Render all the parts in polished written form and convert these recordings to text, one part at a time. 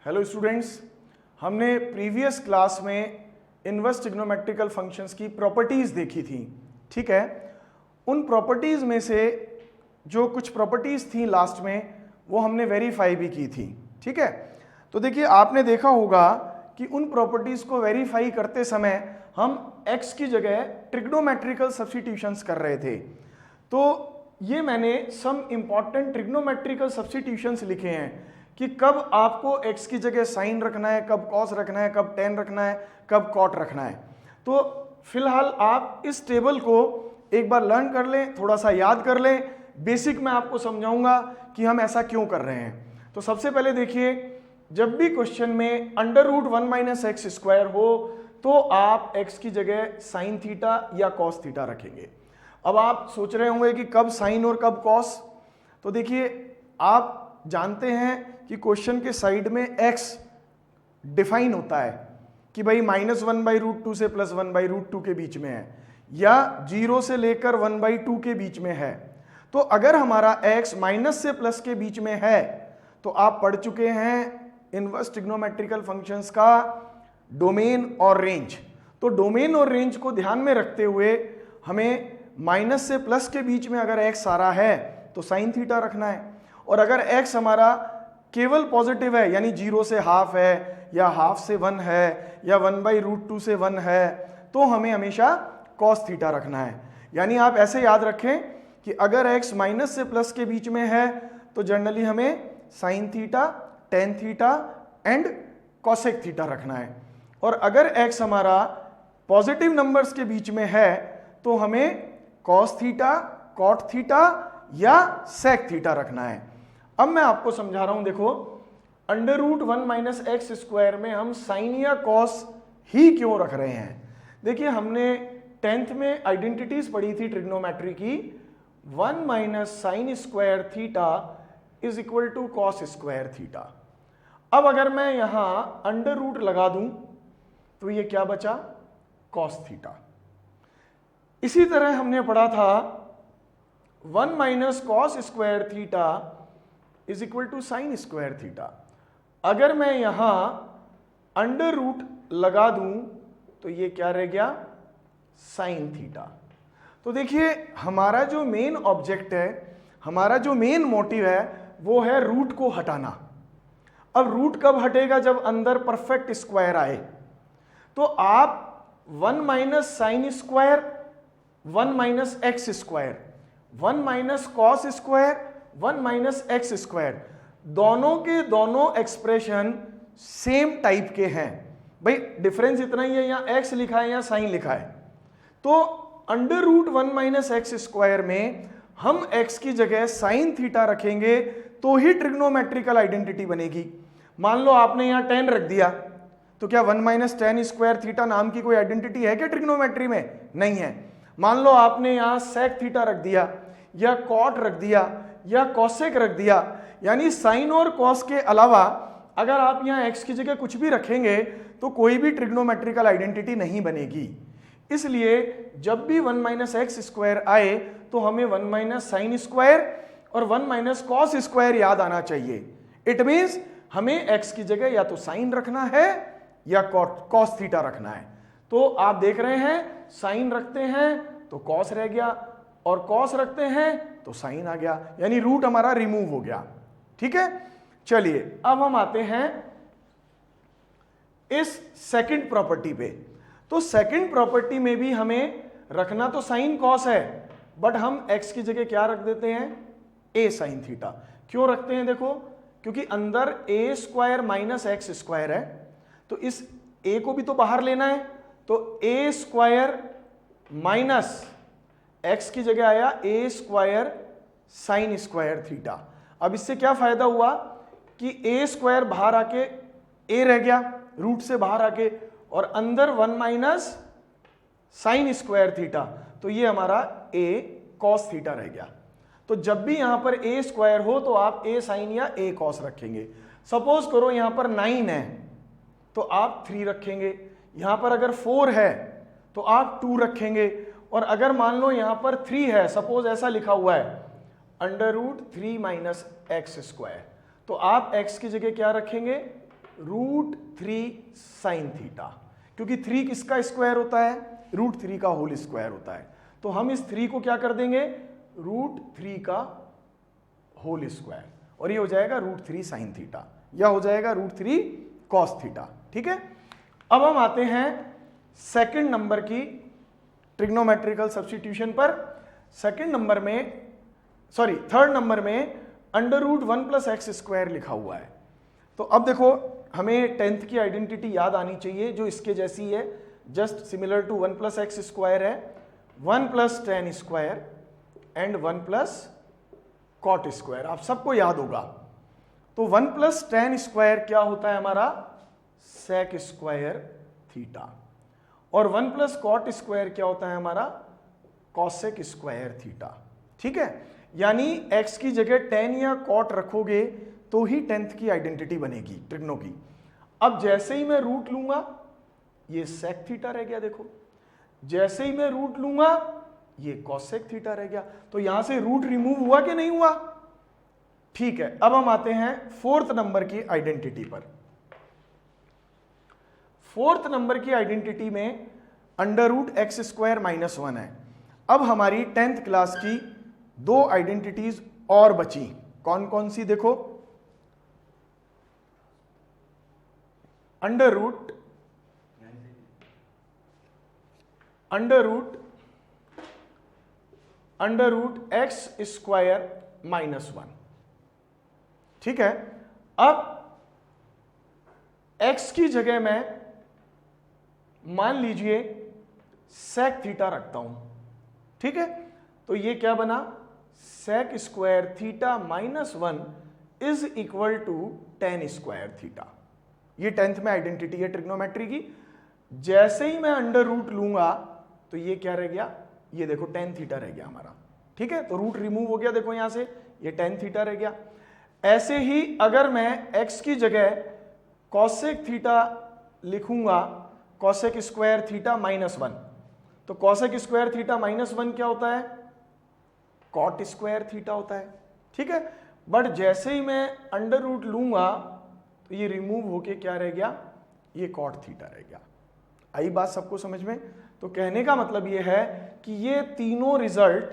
Hello students, हमने previous class में inverse trigonometrical functions की प्रॉपर्टीज़ देखी थी। ठीक है, उन प्रॉपर्टीज़ में से जो कुछ प्रॉपर्टीज़ थी लास्ट में वो हमने वेरीफाई भी की थी। ठीक है, तो देखिए आपने देखा होगा कि उन प्रॉपर्टीज़ को वेरीफाई करते समय हम x की जगह ट्रिग्नोमेट्रिकल सब्स्टिट्यूशंस कर रहे थे। तो ये मैंने सम इंपॉर्टेंट ट्रिग्नोमेट्रिकल सब्स्टिट्यूशंस लिखे हैं कि कब आपको x की जगह साइन रखना है, कब कॉस रखना है, कब टेन रखना है, कब कॉट रखना है। तो फिलहाल आप इस टेबल को एक बार लर्न कर लें, थोड़ा सा याद कर लें। बेसिक मैं आपको समझाऊंगा कि हम ऐसा क्यों कर रहे हैं। तो सबसे पहले देखिए, जब भी क्वेश्चन में under root 1 minus x square हो तो आप x की जगह साइन थीटा या कॉस थीटा रखेंगे। अब आप सोच रहे होंगे कि कब साइन और कब कॉस। तो देखिए, आप जानते हैं कि क्वेश्चन के साइड में x डिफाइन होता है कि भाई -1/√2 से +1/√2 के बीच में है, या 0 से लेकर 1/2 के बीच में है। तो अगर हमारा x माइनस से प्लस के बीच में है तो आप पढ़ चुके हैं इनवर्स ट्रिग्नोमेट्रिकल फंक्शंस का डोमेन और रेंज। तो डोमेन और रेंज को ध्यान में रखते हुए हमें माइनस से प्लस के बीच में अगर x आ रहा है तो साइन थीटा रखना है, और अगर x हमारा केवल पॉजिटिव है यानी 0 से हाफ है, या हाफ से 1 है, या 1/√2 से 1 है, तो हमें हमेशा कॉस थीटा रखना है। यानी आप ऐसे याद रखें कि अगर x माइनस से प्लस के बीच में है तो जनरली हमें sine theta, tan theta and cosec theta रखना है, और अगर x हमारा पॉजिटिव नंबर्स के बीच में है तो हमें कॉस थीटा, कॉट थीटा या सेक थीटा रखना है। अब मैं आपको समझा रहा हूं, देखो under root 1 minus x square में हम साइन या कॉस ही क्यों रख रहे हैं। देखिए, हमने 10th में आइडेंटिटीज पढ़ी थी ट्रिग्नोमेट्री की, 1 minus sine square theta is equal to cos square theta. अब अगर मैं यहां अंडर रूट लगा दूं तो ये क्या बचा, कॉस थीटा। इसी तरह हमने पढ़ा था 1 minus cos square theta is equal to sine square theta. अगर मैं यहां अंडर रूट लगा दूं तो ये क्या रह गया, साइन थीटा। तो देखिए, हमारा जो मेन ऑब्जेक्ट है, हमारा जो मेन मोटिव है वो है रूट को हटाना। अब रूट कब हटेगा, जब अंदर परफेक्ट स्क्वायर आए। तो आप 1 minus sine square, 1 minus x square, 1 minus cos square, 1 minus x square, दोनों के दोनों एक्सप्रेशन सेम टाइप के हैं। भाई डिफरेंस इतना ही है, यहाँ एक्स लिखा है या साइन लिखा है। तो under root 1 minus x square में हम x की जगह साइन थीटा रखेंगे तो ही ट्रिग्नोमेट्रिकल आइडेंटिटी बनेगी। मान लो आपने यहाँ 10 रख दिया तो क्या 1 माइनस टेन स्क्वायर थीटा नाम की कोई आइडेंटिटी है क्या ट्रिग्नोमेट्री में? नहीं है। मान लो आपने यहाँ सेक थीटा रख दिया, या कॉट रख दिया, या कॉसेक रख दिया, यानी साइन और कॉस के अलावा अगर आप यहाँ x की जगह कुछ भी रखेंगे तो कोई भी ट्रिग्नोमेट्रिकल आइडेंटिटी नहीं बनेगी। इसलिए जब भी 1 माइनस एक्स स्क्वायर आए तो हमें 1 माइनस साइन स्क्वायर और 1 माइनस कॉस स्क्वायर याद आना चाहिए। इट मीन्स हमें x की जगह या तो साइन रखना है या कॉस थीटा रखना है। तो आप देख रहे हैं, साइन रखते हैं तो कॉस रह गया, और कॉस रखते हैं तो साइन आ गया, यानी रूट हमारा रिमूव हो गया। ठीक है, चलिए अब हम आते हैं इस सेकंड प्रॉपर्टी पे। तो सेकंड प्रॉपर्टी में भी हमें रखना तो साइन कॉस है, बट हम x की जगह क्या रख देते हैं, a साइन थीटा। क्यों रखते हैं, देखो क्योंकि अंदर a square minus x square है, तो इस a को भी तो बाहर लेना है। तो a स्क्वायर माइनस x की जगह आया a square sine square theta. अब इससे क्या फायदा हुआ कि a स्क्वायर बाहर आके a रह गया, रूट से बाहर आके, और अंदर 1 माइनस साइन स्क्वायर थीटा, तो ये हमारा a कॉस थीटा रह गया। तो जब भी यहां पर a स्क्वायर हो तो आप a साइन या a कॉस रखेंगे। सपोज करो यहां पर 9 है तो आप 3 रखेंगे, यहां पर अगर 4 है तो आप 2 रखेंगे, और अगर मान लो यहां पर 3 है, सपोज ऐसा लिखा हुआ है under root 3 minus x square, तो आप x की जगह क्या रखेंगे, √3 साइन थीटा, क्योंकि 3 किसका स्क्वायर होता है? √3 का होल स्क्वायर होता है। तो हम इस 3 को क्या कर देंगे? √3 का होल स्क्वायर, और ये हो जाएगा √3 साइन थीटा, या हो जाएगा √3 कॉस थीटा। ठीक है, अब हम आते हैं सेकंड नंबर की ट्रिग्नोमेट्रिकल सब्स्टिट्यूशन पर। सेकंड नंबर में, सॉरी थर्ड नंबर में √1 + x² लिखा हुआ है। तो अब देखो, हमें 10th की आइडेंटिटी याद आनी चाहिए जो इसके जैसी है, जस्ट सिमिलर टू 1 + x² है, 1 + tan² एंड 1 + cot²। आप सबको याद होगा। तो 1 + tan² क्या होता है हमारा? sec² थीटा, और 1 + cot² क्या होता है हमारा? cosec² theta. ठीक है, यानी x की जगह tan या cot रखोगे तो ही 10th की आइडेंटिटी बनेगी ट्रिग्नो की। अब जैसे ही मैं रूट लूंगा, ये sec थीटा रह गया। देखो, जैसे ही मैं रूट लूंगा, ये cosec थीटा रह गया। तो यहां से रूट रिमूव हुआ कि नहीं हुआ? ठीक है, अब हम आते हैं फोर्थ नंबर की आइडेंटिटी पर। फोर्थ नंबर की आइडेंटिटी में √x² - 1 है। अब हमारी 10th क्लास की दो आइडेंटिटीज और बची। कौन कौन सी? देखो, √x² - 1। ठीक है, अब x की जगह मैं मान लीजिए sec थीटा रखता हूं। ठीक है, तो ये क्या बना? sec² theta - 1 is equal to tan² theta. ये 10th में आइडेंटिटी है ट्रिग्नोमेट्री की। जैसे ही मैं अंडर रूट लूंगा तो ये क्या रह गया? ये देखो tan थीटा रह गया हमारा। ठीक है, तो रूट रिमूव हो गया, देखो यहां से ये tan थीटा रह गया। ऐसे ही अगर मैं x की जगह cosec थीटा लिखूंगा, cosec² थीटा - 1, तो cosec² थीटा - 1 क्या होता है? cot² थीटा होता है। ठीक है, बट जैसे ही मैं अंडर रूट लूंगा तो ये रिमूव होके क्या रह गया? ये cot थीटा रह गया। आई बात सबको समझ में? तो कहने का मतलब ये है कि ये तीनों रिजल्ट,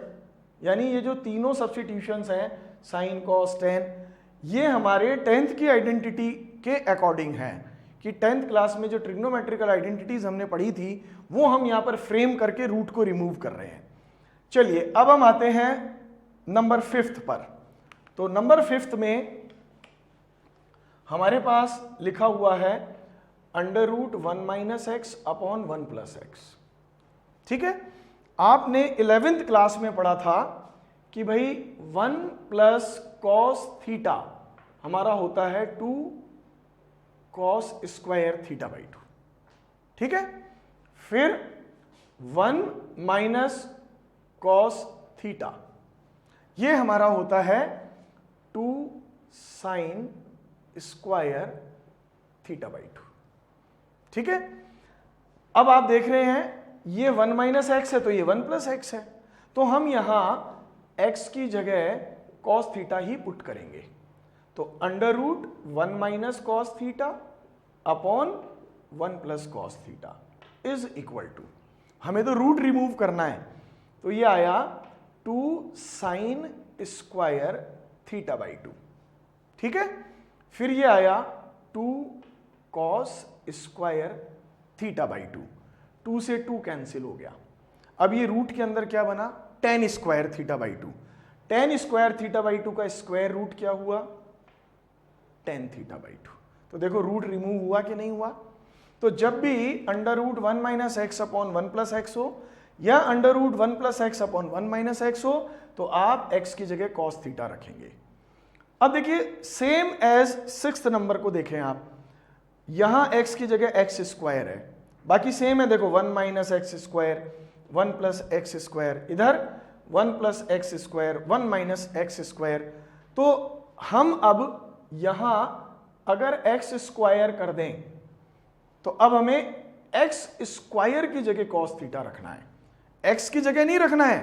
यानी ये जो तीनों सब्स्टिट्यूशंस हैं, साइन, कॉस, टेन, ये हमारे 10th की आइडेंटिटी के अकॉर्डिंग हैं। कि 10th क्लास में जो ट्रिग्नोमेट्रिकल आइडेंटिटीज हमने पढ़ी थी वो हम यहां पर फ्रेम करके रूट को रिमूव कर रहे हैं। चलिए, अब हम आते हैं नंबर 5th पर। तो नंबर 5th में हमारे पास लिखा हुआ है √1 - x अपॉन 1 + x। ठीक है, आपने 11th क्लास में पढ़ा था कि भाई 1 + cos थीटा हमारा होता है 2 cos² θ/2। ठीक है, फिर 1 - cos थीटा ये हमारा होता है 2 sin² θ/2। ठीक है, अब आप देख रहे हैं ये 1 - x है तो ये 1 + x है, तो हम यहां x की जगह cos थीटा ही पुट करेंगे। तो √1 - cos theta upon 1 + cos theta is equal to, हमें तो रूट रिमूव करना है, तो ये आया 2 sin² θ/2। ठीक है, फिर ये आया 2 cos² θ/2। 2 से 2 कैंसिल हो गया। अब ये रूट के अंदर क्या बना? tan² θ/2। tan² θ/2 का स्क्वायर रूट क्या हुआ? tan θ/2। तो देखो रूट रिमूव हुआ कि नहीं हुआ? तो जब भी √1 - x अपॉन 1 + x हो या √1 + x अपॉन 1 - x हो तो आप x की जगह cos थीटा रखेंगे। अब देखिए सेम एज 6th नंबर को देखें आप, यहां x की जगह x² है, बाकी सेम है। देखो 1 - x², 1 + x², इधर 1 + x², 1 - x²। तो हम अब यहां अगर x² कर दें तो अब हमें x² की जगह cos थीटा रखना है, x की जगह नहीं रखना है,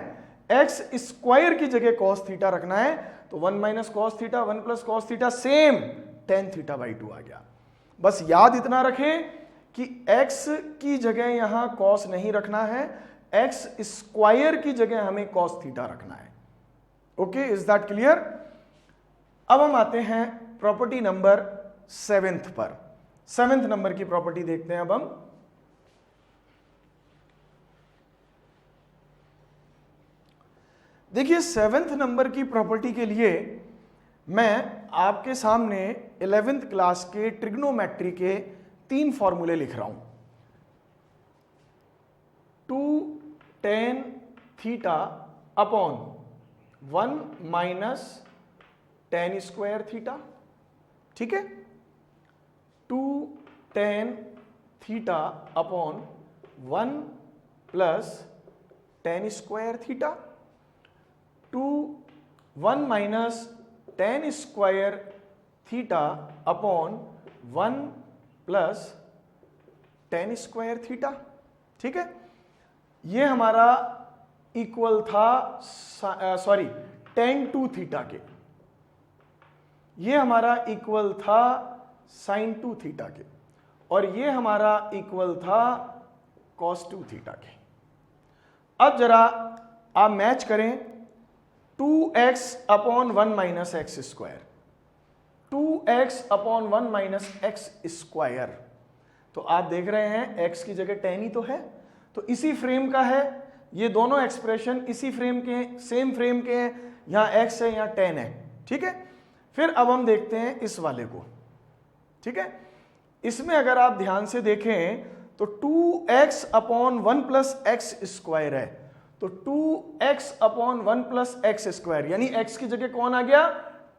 x² की जगह cos थीटा रखना है। तो 1 - cos theta, 1 + cos theta, same tan θ/2 आ गया। बस याद इतना रखें कि x की जगह यहां cos नहीं रखना है, x स्क्वायर की जगह हमें cos थीटा रखना है। Okay, is that clear? अब हम आते हैं प्रॉपर्टी नंबर 7th पर। 7th नंबर की प्रॉपर्टी देखते हैं अब हम। देखिए 7th नंबर की प्रॉपर्टी के लिए मैं आपके सामने 11th क्लास के ट्रिग्नोमेट्री के 3 फॉर्मूले लिख रहा हूं। 2 tan theta upon 1 minus tan square theta, ठीक है। 2 tan theta upon 1 plus tan square theta, 1 minus tan square theta upon 1 plus tan square theta, ठीक है। ये हमारा इक्वल था tan 2 थीटा के, ये हमारा इक्वल था sin 2 थीटा के, और ये हमारा इक्वल था cos 2 थीटा के। अब जरा आप मैच करें 2x upon 1 minus x square, 2x upon 1 minus x square, तो आप देख रहे हैं x की जगह tan ही तो है, तो इसी फ्रेम का है, ये दोनों एक्सप्रेशन इसी फ्रेम के हैं, सेम फ्रेम के हैं, यहां x है यहां tan है, ठीक है। फिर अब हम देखते हैं इस वाले को, ठीक है। इसमें अगर आप ध्यान से देखें तो 2x upon 1 plus x square है, तो 2x upon 1 plus x square, यानी x की जगह कौन आ गया?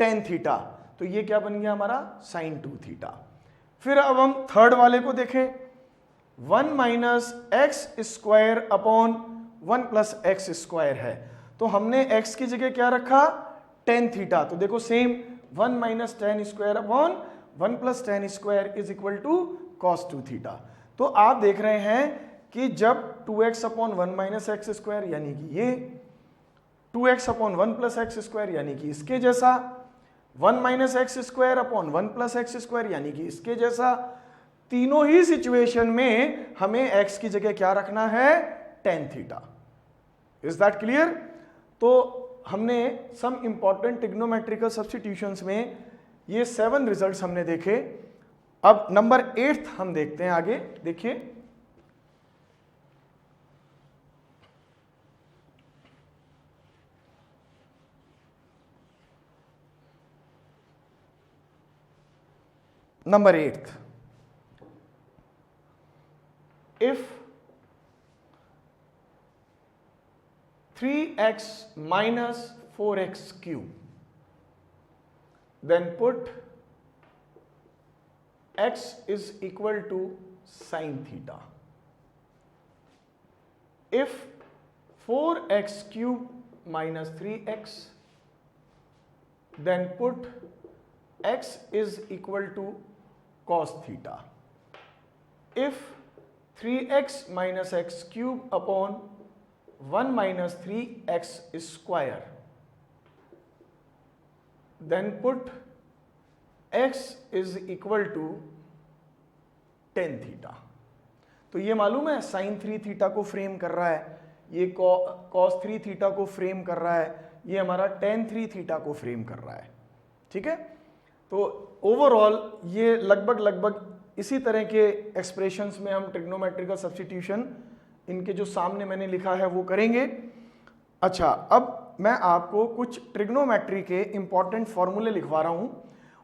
tan थीटा, तो ये क्या बन गया हमारा? sin 2 theta. फिर अब हम थर्ड वाले को देखें, 1 minus x square upon 1 plus x square है, तो हमने x की जगह क्या रखा? tan थीटा, तो देखो same 1 minus tan square upon 1 plus tan square is equal to cos 2 theta. तो आप देख रहे हैं कि जब 2x upon 1 minus x square यानी कि ये, 2x upon 1 plus x square यानी कि इसके जैसा, 1 minus x square upon 1 plus x square यानी कि इसके जैसा, तीनों ही सिचुएशन में हमें x की जगह क्या रखना है? tan theta. Is that clear? तो हमने सम इंपॉर्टेंट ट्रिग्नोमेट्रिकल सब्स्टिट्यूशंस में ये 7 रिजल्ट्स हमने देखे। अब नंबर 8th हम देखते हैं आगे, देखिए। Number 8th, if 3x minus 4x cube, then put x is equal to sin theta. If 4x cube minus 3x, then put x is equal to cos theta. If 3x minus x cube upon 1 minus 3x square, then put x is equal to tan theta. तो ये मालूम है sin 3 theta को frame कर रहा है, ये cos 3 theta को फ्रेम कर रहा है, ये हमारा tan 3 थीटा को फ्रेम कर रहा है, ठीक है। तो ओवरऑल ये लगभग इसी तरह के एक्सप्रेशंस में हम ट्रिग्नोमेट्रिकल सब्स्टिट्यूशन इनके जो सामने मैंने लिखा है वो करेंगे। अच्छा, अब मैं आपको कुछ ट्रिग्नोमेट्री के इंपॉर्टेंट फॉर्मूले लिखवा रहा हूं,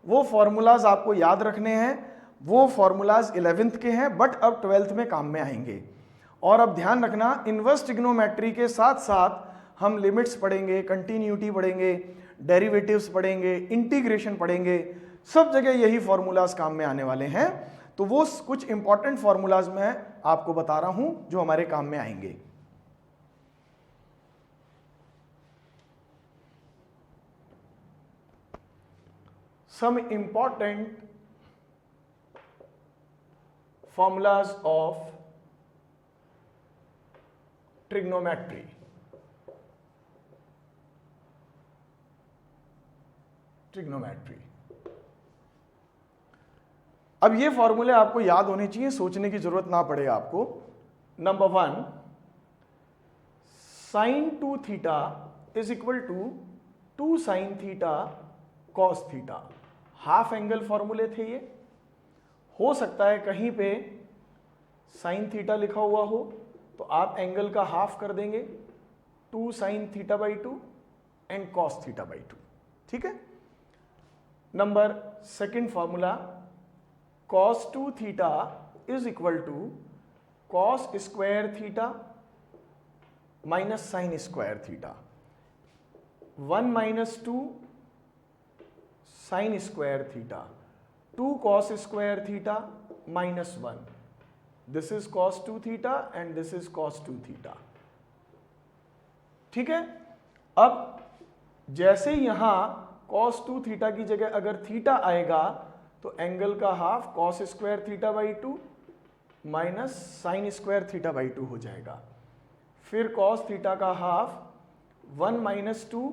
वो फॉर्मूलाज आपको याद रखने हैं। वो फॉर्मूलाज 11th के हैं बट अब 12th में काम में आएंगे। और अब ध्यान रखना, इनवर्स ट्रिग्नोमेट्री के साथ साथ हम लिमिट्स पढ़ेंगे, कंटिन्यूटी पढ़ेंगे, डेरिवेटिव्स पढ़ेंगे, इंटीग्रेशन पढ़ेंगे, सब जगह यही फॉर्मूलाज काम में आने वाले हैं। तो वो कुछ इंपॉर्टेंट फॉर्मूलाज मैं आपको बता रहा हूं जो हमारे काम में आएंगे। Some important formulas of trigonometry. अब ये फॉर्मूले आपको याद होने चाहिए, सोचने की जरूरत ना पड़े आपको। Number 1, sine 2 theta is equal to 2 sine theta cos theta. Half angle फॉर्मूले थे ये। हो सकता है कहीं पे साइन थीटा लिखा हुआ हो तो आप एंगल का हाफ कर देंगे, 2 sine theta by 2 and cos theta by 2। ठीक है। Number 2 formula, cos 2 theta is equal to cos square theta minus sine square theta. 1 minus 2 sine square theta, 2 cos square theta minus 1। This is cos 2 theta and this is cos 2 theta. ठीक है। अब जैसे यहां cos 2 theta की जगह अगर theta आएगा तो एंगल का half cos square theta by 2 minus sine square theta by 2 हो जाएगा। फिर cos थीटा का half 1 minus 2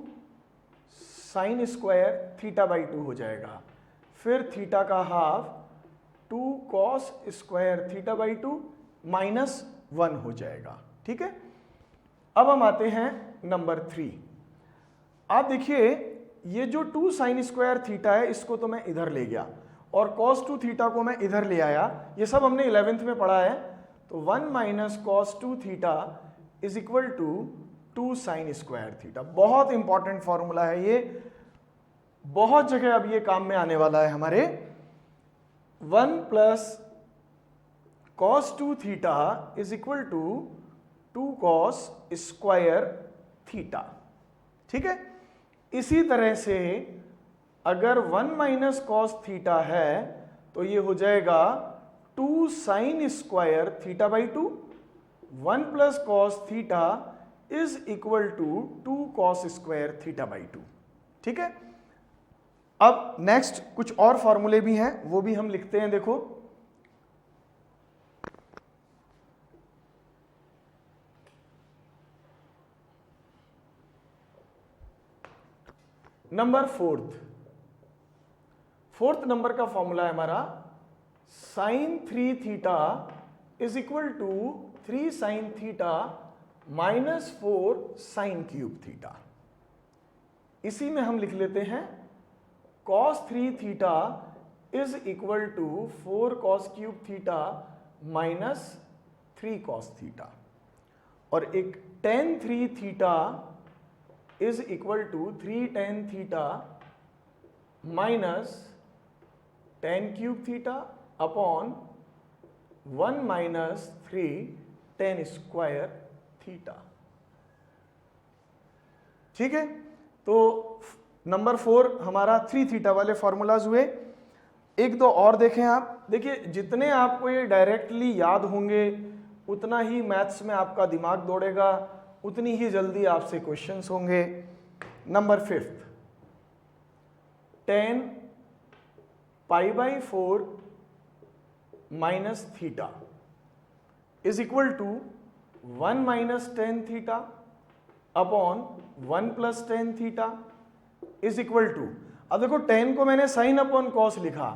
sine square theta by 2 हो जाएगा। फिर थीटा का half 2 cos square theta by 2 minus 1 हो जाएगा। ठीक है। अब हम आते हैं नंबर 3। आप देखिए ये जो 2 साइन स्क्वायर थीटा है इसको तो मैं इधर ले गया और cos 2 थीटा को मैं इधर ले आया। ये सब हमने 11th में पढ़ा है। तो 1 minus cos 2 theta is equal to 2 sine square theta. बहुत इंपॉर्टेंट फॉर्मूला है ये, बहुत जगह अब ये काम में आने वाला है हमारे। 1 plus cos 2 theta is equal to 2 cos square theta. ठीक है। इसी तरह से अगर 1 माइनस कॉस थीटा है तो ये हो जाएगा 2 sine square theta by 2। 1 plus cos theta is equal to 2 cos square theta by 2। ठीक है। अब नेक्स्ट कुछ और फॉर्मूले भी हैं, वो भी हम लिखते हैं। देखो नंबर 4th नंबर का फॉर्मूला है हमारा sine 3 theta is equal to 3 sine theta minus 4 sine cube theta. इसी में हम लिख लेते हैं cos 3 theta is equal to 4 cos cube theta minus 3 cos theta, और एक tan 3 theta is equal to 3 tan theta minus tan cube theta upon 1 minus 3 tan square theta. ठीक है। तो नंबर 4 हमारा 3 थीटा वाले फॉर्मूलाज हुए। एक दो और देखें आप। देखिए जितने आपको ये डायरेक्टली याद होंगे उतना ही मैथ्स में आपका दिमाग दौड़ेगा, उतनी ही जल्दी आपसे क्वेश्चंस होंगे। Number 5, tan pi by 4 minus theta is equal to 1 minus tan theta upon 1 plus tan theta is equal to, अब देखो tan को मैंने साइन अपॉन कॉस लिखा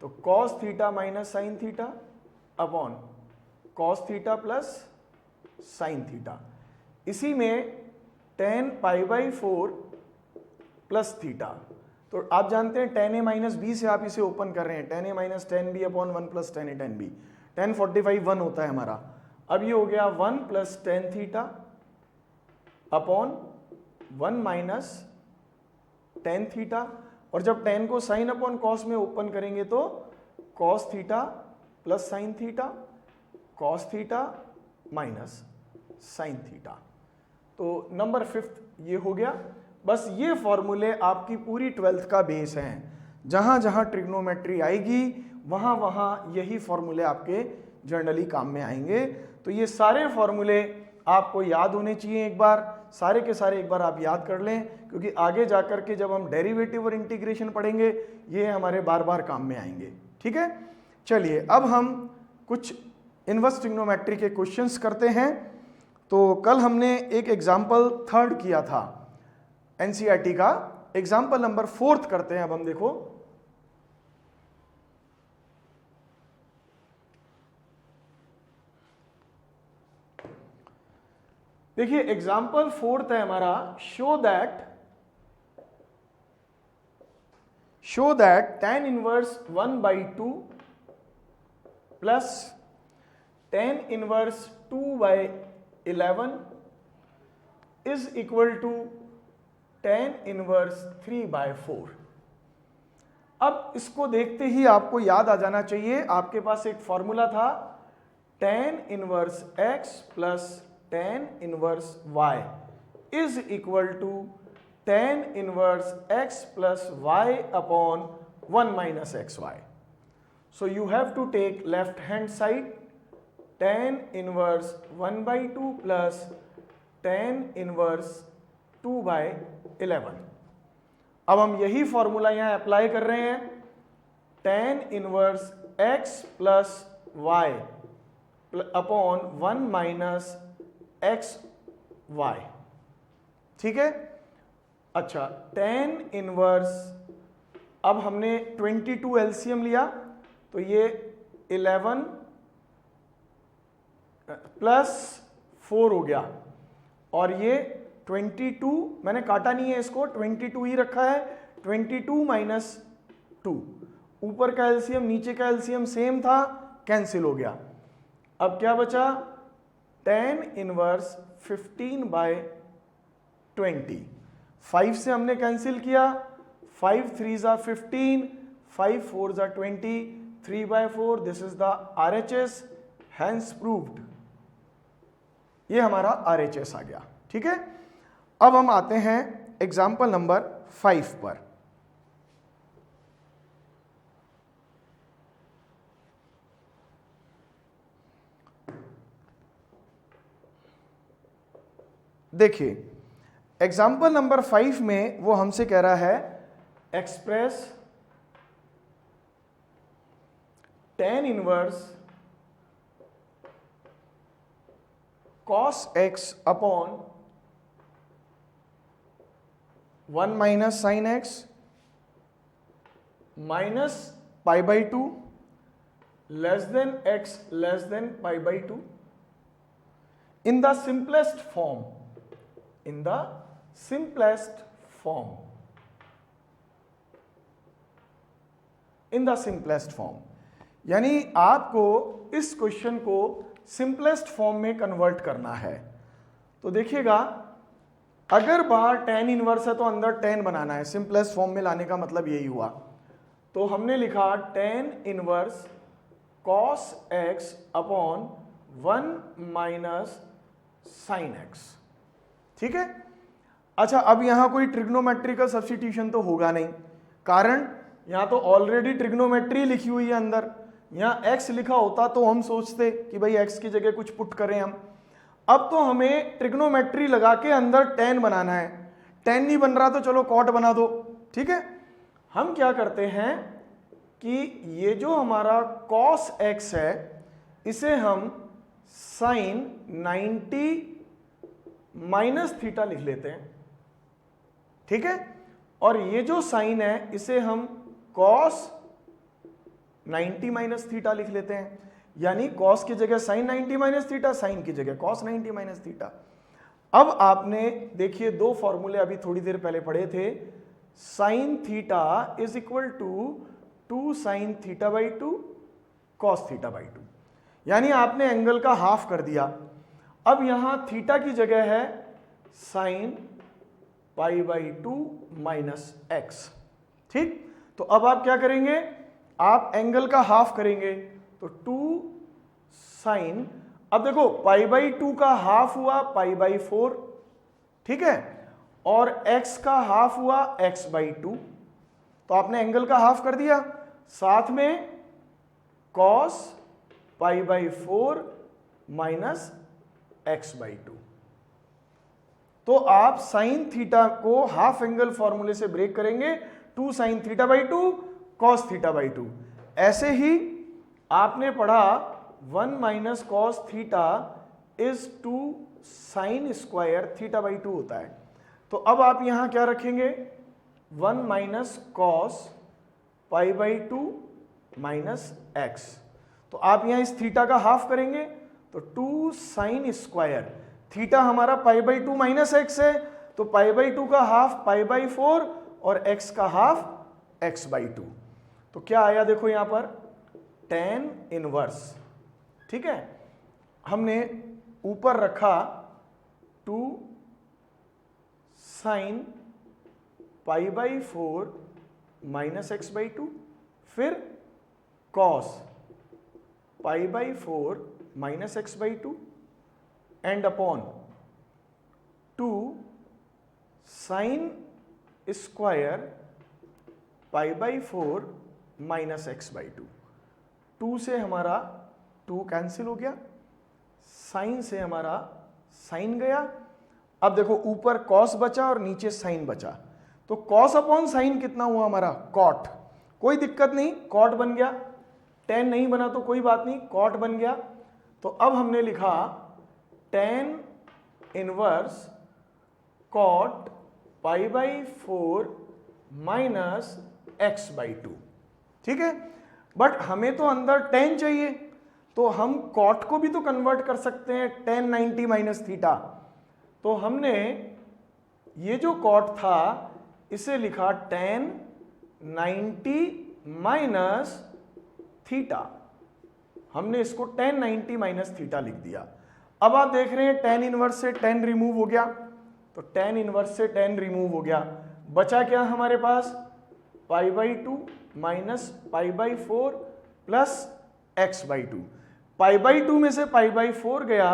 तो cos theta minus sine theta upon cos theta plus sine theta. इसी में tan pi by 4 plus theta, तो आप जानते हैं tan a माइनस बी से आप इसे ओपन कर रहे हैं, tan a minus tan b upon 1 plus tan a tan b, tan 45 1 होता है हमारा। अब ये हो गया 1 plus tan theta upon 1 minus tan theta, और जब tan को साइन अपॉन कॉस में ओपन करेंगे तो cos theta plus sine theta, cos theta minus sine theta. तो नंबर 5 ये हो गया। बस ये फॉर्मूले आपकी पूरी 12th का बेस हैं। जहां जहां ट्रिग्नोमेट्री आएगी वहां वहां यही फॉर्मूले आपके जनरली काम में आएंगे। तो ये सारे फॉर्मूले आपको याद होने चाहिए, एक बार सारे के सारे एक बार आप याद कर लें, क्योंकि आगे जाकर के जब हम डेरिवेटिव और इंटीग्रेशन पढ़ेंगे ये हमारे बार बार काम में आएंगे। ठीक है। चलिए अब हम कुछ इनवर्स ट्रिग्नोमेट्री के क्वेश्चंस करते हैं। तो कल हमने एक एग्जाम्पल 3rd किया था एनसीईआरटी का, एग्जाम्पल नंबर 4th करते हैं अब हम। देखो देखिए एग्जाम्पल 4 है हमारा, शो दैट tan इनवर्स 1/2 प्लस tan inverse 2/11 is equal to tan inverse 3/4। अब इसको देखते ही आपको याद आ जाना चाहिए, आपके पास एक फॉर्मूला था tan inverse x plus tan inverse y is equal to tan inverse x plus y upon 1 minus xy. So you have to take left hand side tan inverse 1/2 plus tan inverse 2/11। अब हम यही formula यहां apply कर रहे हैं, tan inverse x plus y upon 1 minus x y. ठीक है, अच्छा tan इनवर्स, अब हमने 22 एलसीएम लिया तो ये 11 प्लस 4 हो गया, और ये 22, मैंने काटा नहीं है इसको, 22 ही रखा है, 22 माइनस 2, ऊपर का एलसीएम नीचे का एलसीएम सेम था, कैंसिल हो गया। अब क्या बचा, tan इनवर्स 15/20, 5 से हमने कैंसिल किया, 5 3 ज़ा 15, 5 4 ज़ा 20, 3/4, this is the RHS, hence proved. ये हमारा RHS आ गया। ठीक है, अब हम आते हैं एग्जाम्पल नंबर 5 पर। देखिए एग्जाम्पल नंबर 5 में वो हमसे कह रहा है express tan inverse cos x upon 1 minus sine x minus π/2 less than x less than π/2 in the simplest form, in the simplest form, in the simplest form। यानी आपको इस क्वेश्चन को सिंपलेस्ट फॉर्म में कन्वर्ट करना है। तो देखिएगा, अगर बाहर tan इनवर्स है तो अंदर tan बनाना है, सिंपलेस्ट फॉर्म में लाने का मतलब यही हुआ। तो हमने लिखा tan inverse cos x upon 1 minus sine x। ठीक है, अच्छा अब यहां कोई ट्रिग्नोमेट्रिकल सब्स्टिट्यूशन तो होगा नहीं, कारण यहां तो ऑलरेडी ट्रिग्नोमेट्री लिखी हुई है अंदर। यहां x लिखा होता तो हम सोचते कि भाई x की जगह कुछ पुट करें हम। अब तो हमें ट्रिग्नोमेट्री लगा के अंदर tan बनाना है, tan नहीं बन रहा तो चलो cot बना दो। ठीक है, हम क्या करते हैं कि ये जो हमारा cos x है इसे हम sin 90 माइनस थीटा लिख लेते हैं। ठीक है, और ये जो साइन है इसे हम cos 90 माइनस थीटा लिख लेते हैं, यानी cos की जगह sin 90 माइनस थीटा, साइन की जगह cos 90 माइनस थीटा। अब आपने देखिए दो फॉर्मूले अभी थोड़ी देर पहले पढ़े थे, sin theta is equal to 2 sin θ/2 cos θ/2, यानी आपने एंगल का हाफ कर दिया। अब यहां थीटा की जगह है sin π/2 माइनस एक्स। ठीक, तो अब आप क्या करेंगे, आप एंगल का हाफ करेंगे तो 2 sin, अब देखो π/2 का हाफ हुआ π/4, ठीक है, और x का हाफ हुआ x/2, तो आपने एंगल का हाफ कर दिया, साथ में cos π/4 माइनस x/2। तो आप साइन थीटा को हाफ एंगल फॉर्मूले से ब्रेक करेंगे, 2 sin θ/2 cos θ/2। ऐसे ही आपने पढ़ा 1 minus cos theta is 2 sine square θ/2 होता है। तो अब आप यहां क्या रखेंगे, 1 माइनस कॉस π/2 माइनस एक्स। तो आप यहां इस थीटा का हाफ करेंगे तो 2 साइन स्क्वायर, थीटा हमारा पाई बाई 2 माइनस एक्स है, तो पाई बाई 2 का हाफ पाई बाई 4 और एक्स का हाफ एक्स बाई 2। तो क्या आया देखो यहां पर tan इनवर्स, ठीक है। हमने ऊपर रखा 2 sine pi by 4 minus x by 2, फिर cos pi by 4 minus x by 2 and upon 2 sine square pi by 4 minus x by 2। 2 से हमारा 2 कैंसिल हो गया, साइन से हमारा साइन गया। अब देखो ऊपर कॉस बचा और नीचे साइन बचा, तो कॉस अपॉन साइन कितना हुआ हमारा कॉट, कोई दिक्कत नहीं, कॉट बन गया। tan नहीं बना तो कोई बात नहीं, कॉट बन गया। तो अब हमने लिखा tan inverse cot pi by 4 minus x by 2, ठीक है। बट हमें तो अंदर tan चाहिए, तो हम कॉट को भी तो कन्वर्ट कर सकते हैं tan 90 माइनस थीटा। तो हमने ये जो कॉट था इसे लिखा tan 90 माइनस थीटा, हमने इसको tan 90 माइनस थीटा लिख दिया। अब आप देख रहे हैं tan इनवर्स से tan रिमूव हो गया, तो tan इनवर्स से tan रिमूव हो गया, बचा क्या हमारे पास pi by 2 minus pi by 4 plus x by 2। Pi by 2 में से पाई बाई 4 गया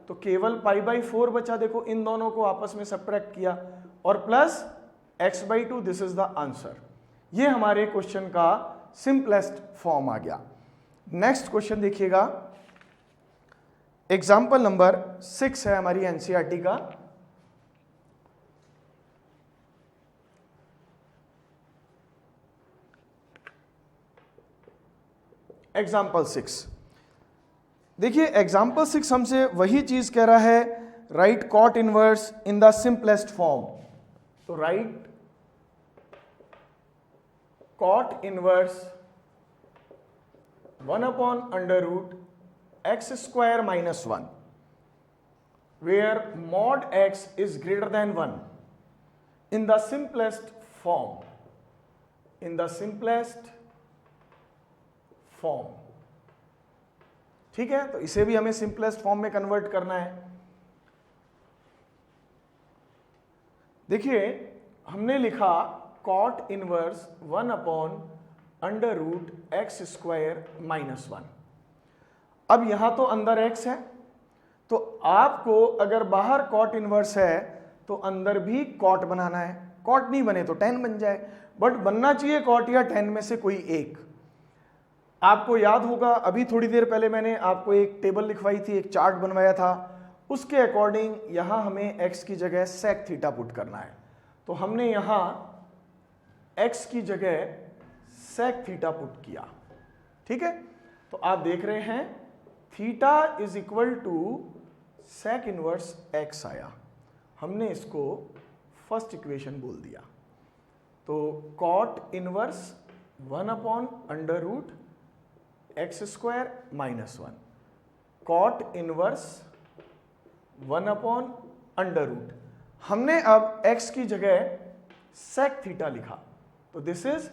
तो केवल पाई बाई 4 बचा, देखो इन दोनों को आपस में सब्ट्रैक्ट किया, और plus x by 2। This is the answer. ये हमारे क्वेश्चन का सिंपलेस्ट फॉर्म आ गया। नेक्स्ट क्वेश्चन देखिएगा, एग्जाम्पल नंबर 6 है हमारी एनसीईआरटी का। एग्जाम्पल 6 देखिए, एग्जाम्पल 6 हमसे वही चीज कह रहा है, write cot inverse in the simplest form. तो write cot inverse 1 upon under root x square minus 1 where mod x is greater than 1 in the simplest form, in the simplest form, ठीक है। तो इसे भी हमें सिंपलेस्ट फॉर्म में convert करना है। देखिए हमने लिखा cot inverse 1 upon under root x square minus 1। अब यहां तो अंदर x है, तो आपको अगर बाहर कॉट इनवर्स है तो अंदर भी कॉट बनाना है। कॉट नहीं बने तो tan बन जाए, बट बनना चाहिए कॉट या tan में से कोई एक। आपको याद होगा अभी थोड़ी देर पहले मैंने आपको एक टेबल लिखवाई थी, एक चार्ट बनवाया था, उसके अकॉर्डिंग यहां हमें x की जगह सेक थीटा पुट करना है। तो हमने यहां x की जगह सेक थीटा पुट किया, ठीक है। तो आप देख रहे हैं theta is equal to sec inverse x आया, हमने इसको फर्स्ट इक्वेशन बोल दिया। तो cot inverse 1 upon under root x square minus 1, cot inverse 1 upon under root, हमने अब x की जगह सेक थीटा लिखा, तो this is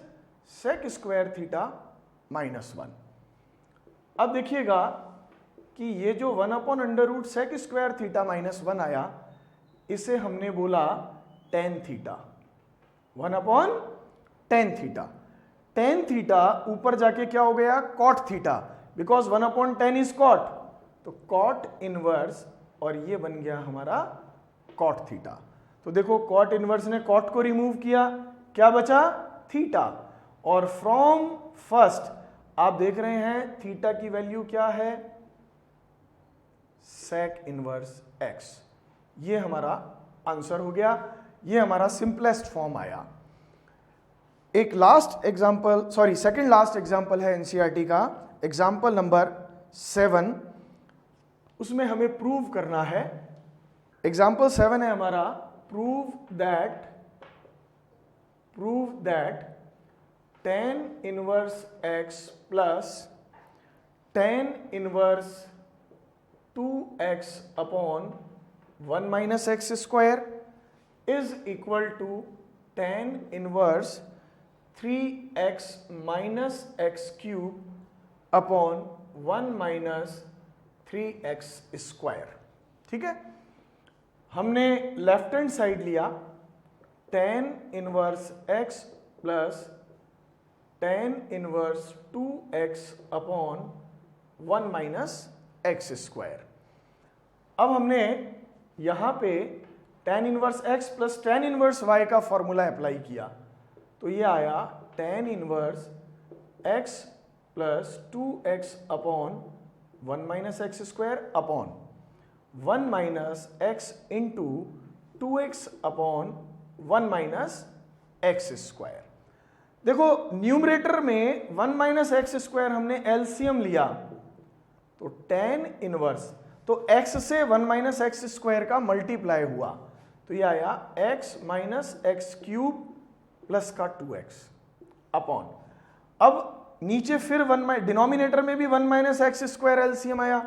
sec square theta minus 1। अब देखिएगा कि ये जो 1 upon under root sec square theta minus 1 आया, इसे हमने बोला tan theta, 1 upon tan theta. Tan theta ऊपर जाके क्या हो गया cot theta, because 1 upon tan is cot, तो कॉट इनवर्स, और ये बन गया हमारा कॉट थीटा। तो देखो कॉट इनवर्स ने कॉट को रिमूव किया, क्या बचा थीटा, और फ्रॉम फर्स्ट आप देख रहे हैं थीटा की वैल्यू क्या है सेक इनवर्स एक्स। ये हमारा आंसर हो गया, ये हमारा सिंपलेस्ट फॉर्म आया। एक last example, sorry second last example है एनसीईआरटी का, एग्जाम्पल नंबर 7। उसमें हमें प्रूव करना है, एग्जाम्पल 7 है हमारा, prove that tan inverse x plus tan inverse 2x upon 1 minus x square is equal to tan inverse 3x minus x cube upon 1 minus 3x square. ठीक है, हमने लेफ्ट हैंड साइड लिया tan inverse x plus tan inverse 2x upon 1 minus x square. अब हमने यहां पे tan inverse x plus tan inverse y का formula apply किया, तो ये आया tan inverse x plus 2x upon 1 minus x square upon 1 minus x into 2x upon 1 minus x square. देखो न्यूमरेटर में 1 माइनस एक्स स्क्वायर हमने LCM लिया, तो tan इनवर्स, तो x से 1 माइनस एक्स स्क्वायर का मल्टीप्लाई हुआ, तो ये आया x minus x cube plus का 2x अपॉन, अब नीचे फिर डिनोमिनेटर में भी 1 माइनस एक्स स्क्वायर एलसीएम आया,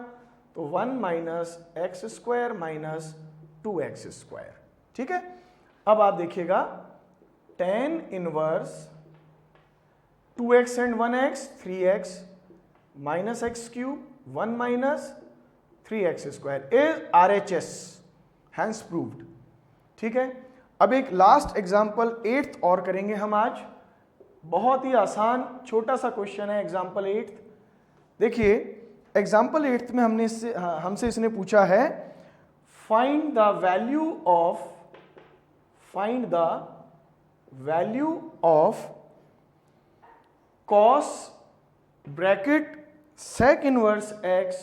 तो 1 minus x square minus 2x square. ठीक है, अब आप देखिएगा tan inverse 2x and 1x 3x minus x cube 1 minus 3x square is RHS, hence proved. ठीक है, अब एक लास्ट एग्जाम्पल 8th और करेंगे हम आज। बहुत ही आसान छोटा सा क्वेश्चन है एग्जाम्पल 8th। देखिए एग्जाम्पल 8th में हमसे इसने पूछा है find the value of cos bracket sec inverse x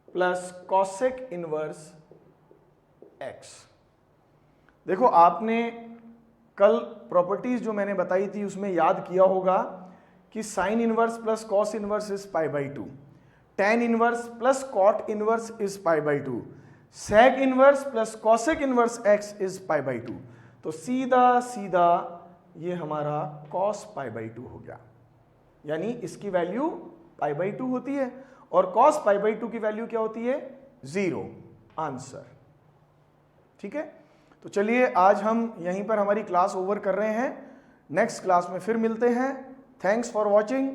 plus cosec inverse x। देखो आपने कल प्रॉपर्टीज जो मैंने बताई थी उसमें याद किया होगा कि sine inverse plus cos inverse is pi by 2, tan inverse plus cot inverse is pi by 2, sec inverse plus cosec inverse x is pi by 2, तो सीधा सीधा ये हमारा cos पाई बाई 2 हो गया, यानी इसकी वैल्यू पाई बाई 2 होती है और cos पाई बाई 2 की वैल्यू क्या होती है 0, आंसर। ठीक है, तो चलिए आज हम यहीं पर हमारी क्लास ओवर कर रहे हैं, नेक्स्ट क्लास में फिर मिलते हैं। Thanks for watching.